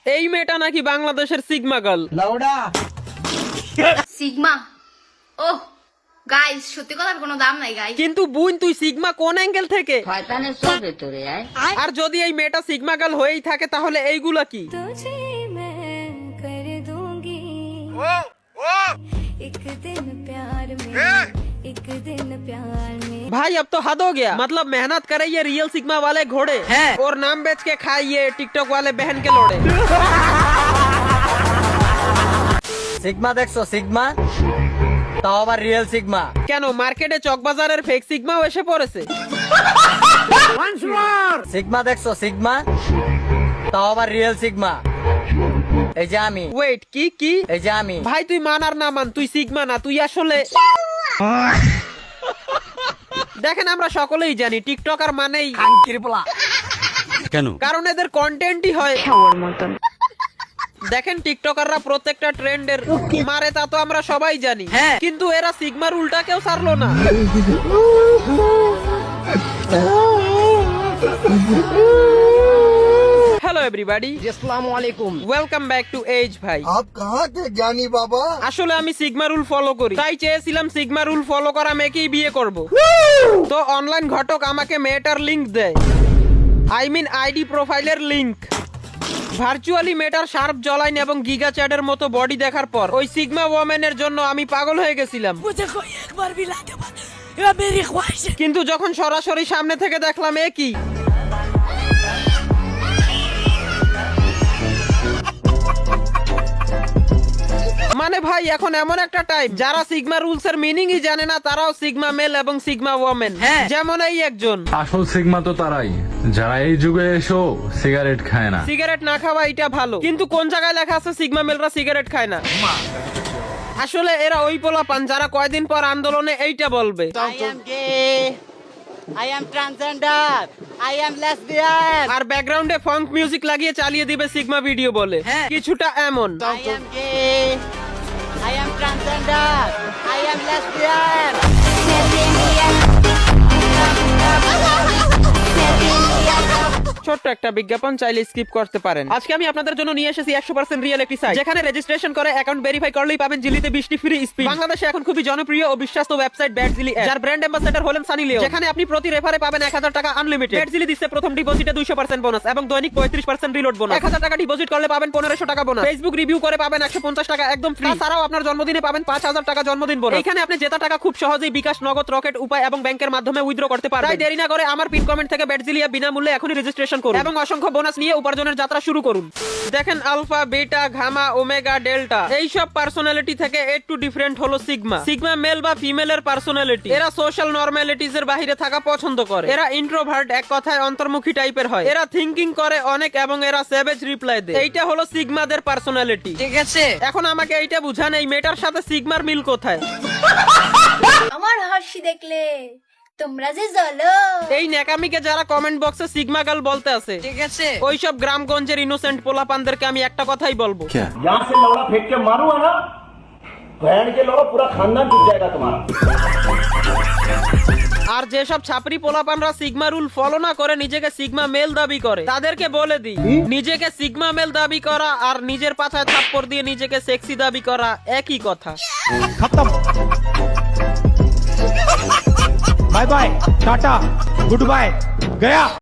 এই মেয়েটা নাকি বাংলাদেশের সিগমা গার্ল। সিগমা, ওহ গাইস, সত্যি কথার কোনো দাম নাই গাইস। কিন্তু বুন, তুই সিগমা কোন অ্যাঙ্গেল থেকে? শয়তানের সব ভেতরে আয়। আর যদি এই মেয়েটা সিগমা গার্ল হয়েই থাকে তাহলে এইগুলা কি? भाई अब तो हद हो गया, मतलब मेहनत करे ये रियल सिग्मा वाले घोड़े हैं और नाम बेच के खाए ये टिकटॉक वाले बहन के लोड़े। সিগমা দেখছো? সিগমা তাও আবার রিয়েল সিগমা। কেন মার্কেটে চকবাজারের ফেক সিগমাও এসে পড়েছে? সিগমা দেখছো? সিগমা তাও আবার রিয়েল সিগমা। এই যে আমি। ওয়েট, কি কি? এই যে আমি। ভাই তুই মান আর না মান, তুই সিগমা না, তুই আসলে দেখেন আমরা সকলেই জানি টিকটকার মানেই কেন? কারণ এদের কন্টেন্টই হয় মতন। দেখেন টিকটকাররা প্রত্যেকটা ট্রেন্ডের মারে, তা তো আমরা সবাই জানি, কিন্তু এরা সিগমার উল্টা কেউ ছাড়লো না। हेलो एवरीबॉडी, আসসালামু আলাইকুম। ওয়েলকাম ব্যাক টু এজ ভাই। आप कहाँ थे ज्ञानी बाबा? আসলে আমি সিগমা রুল ফলো করি, তাই চেয়েছিলাম সিগমা রুল ফলো করা মেয়েকেই বিয়ে করব। তো অনলাইন ঘটক আমাকে মেয়েটার লিংক দেয়, আই মিন আইডি প্রোফাইলের লিংক। ভার্চুয়ালি মেয়েটার শার্প জলাইন এবং গিগা চ্যাডের মতো বডি দেখার পর ওই সিগমা ওয়ামেনের জন্য আমি পাগল হয়ে গেছিলাম। কিন্তু যখন সরাসরি সামনে থেকে দেখলাম এ কি, মানে ভাই এখন এমন একটা টাইম যারা সিগমা রুলস এর মিনিংই জানে না, তারাও সিগমা মেল এবং সিগমা ওয়ামেন। যেমন এই একজন। আসল সিগমা তো তারাই যারা এই যুগে এসো সিগারেট খায় না। সিগারেট না খাওয়া এটা ভালো, কিন্তু কোন জায়গায় লেখা আছে সিগমা মেলরা সিগারেট খায় না? আসলে এরা ওই পোলাপান যারা কয়দিন পর আন্দোলনে এইটা বলবে, I am transgender, I am lesbian, আর ব্যাকগ্রাউন্ডে ফাঙ্ক মিউজিক লাগিয়ে চালিয়ে দিবে সিগমা ভিডিও বলে। কিছুটা এমন। I am gay, I am transgender, I am lesbian. ছোট্ট একটা বিজ্ঞাপন, চাইলে স্কিপ করতে পারেন। আজকে আমি আপনাদের জন্য নিয়ে এসেছি 100% রিয়েল একটি সাইট, যেখানে রেজিস্ট্রেশন করে অ্যাকাউন্ট ভেরিফাই করলেই পাবেন জিলিতে 20টি ফ্রি স্পিন। বাংলাদেশে এখন খুবই জনপ্রিয় ও বিশ্বস্ত ওয়েবসাইট ব্যাট জিলি, যার ব্র্যান্ড অ্যাম্বাসেডর হলেন সানি লিওন। যেখানে আপনি প্রতি রেফারে পাবেন 1000 টাকা আনলিমিটেড। ব্যাট জিলি দিচ্ছে প্রথম ডিপোজিটে 200% বোনাস এবং দৈনিক 35% রিলোড বোনাস। 1000 টাকা ডিপোজিট করলে পাবেন 1500 টাকা বোনাস। ফেসবুক রিভিউ করে পাবেন 150 টাকা একদম ফ্রি। তাছাড়াও আপনার জন্মদিনে পাবেন 5000 টাকা জন্মদিন বোনাস। এখানে আপনি জেতা টাকা খুব সহজেই বিকাশ, নগদ, রকেট উপায় এবং ব্যাংকের মাধ্যমে উইথড্র করতে পারবেন। তাই দেরি না করে আমার পিন কমেন্ট থেকে ব্যাট জিলিয়া বিনামূল্যে এখনই রেজিস্ট্রেশন করুন এবং অসংখ্য বোনাস নিয়ে উপার্জনের যাত্রা শুরু করুন। দেখেন alpha, beta, gamma, omega, delta এইসব পার্সোনালিটি থেকে একটু ডিফারেন্ট হলো সিগমা। সিগমা মেল বা ফিমেলের পার্সোনালিটি। এরা সোশ্যাল নরমালিটিজ এর বাইরে থাকা পছন্দ করে। এরা ইন্ট্রোভার্ট, এক কথায় অন্তর্মুখী টাইপের হয়। এরা থিংকিং করে অনেক এবং এরা স্যাভেজ রিপ্লাই দেয়। এইটা হলো সিগমাদের পার্সোনালিটি, ঠিক আছে? এখন আমাকে এইটা বুঝান, এই মেটার সাথে সিগমার মিল কোথায়? আমার হাসি দেখলে তোমরা যে জ্বলো। এই ন্যাকামিকে যারা কমেন্ট বক্সে সিগমা গার্ল বলতে আছে, ঠিক আছে, ওইসব গ্রামগঞ্জের ইনোসেন্ট পোলাপানদেরকে আমি একটা কথাই বলবো, यहाँ से लौड़ा फेंक के मारूंगा ना, बहन के लौड़ा पूरा खानदान डूब जाएगा तुम्हारा। আর যেসব ছাপরি পোলাপানরা সিগমা রুল ফলো না করে নিজেকে সিগমা মেল দাবি করে, তাদেরকে বলে দিই, নিজেকে সিগমা মেল দাবি করা আর নিজের পাছায় থাপ্পড় দিয়ে নিজেকে সেক্সি দাবি করা একই কথা। Bye bye, tata, goodbye, गया।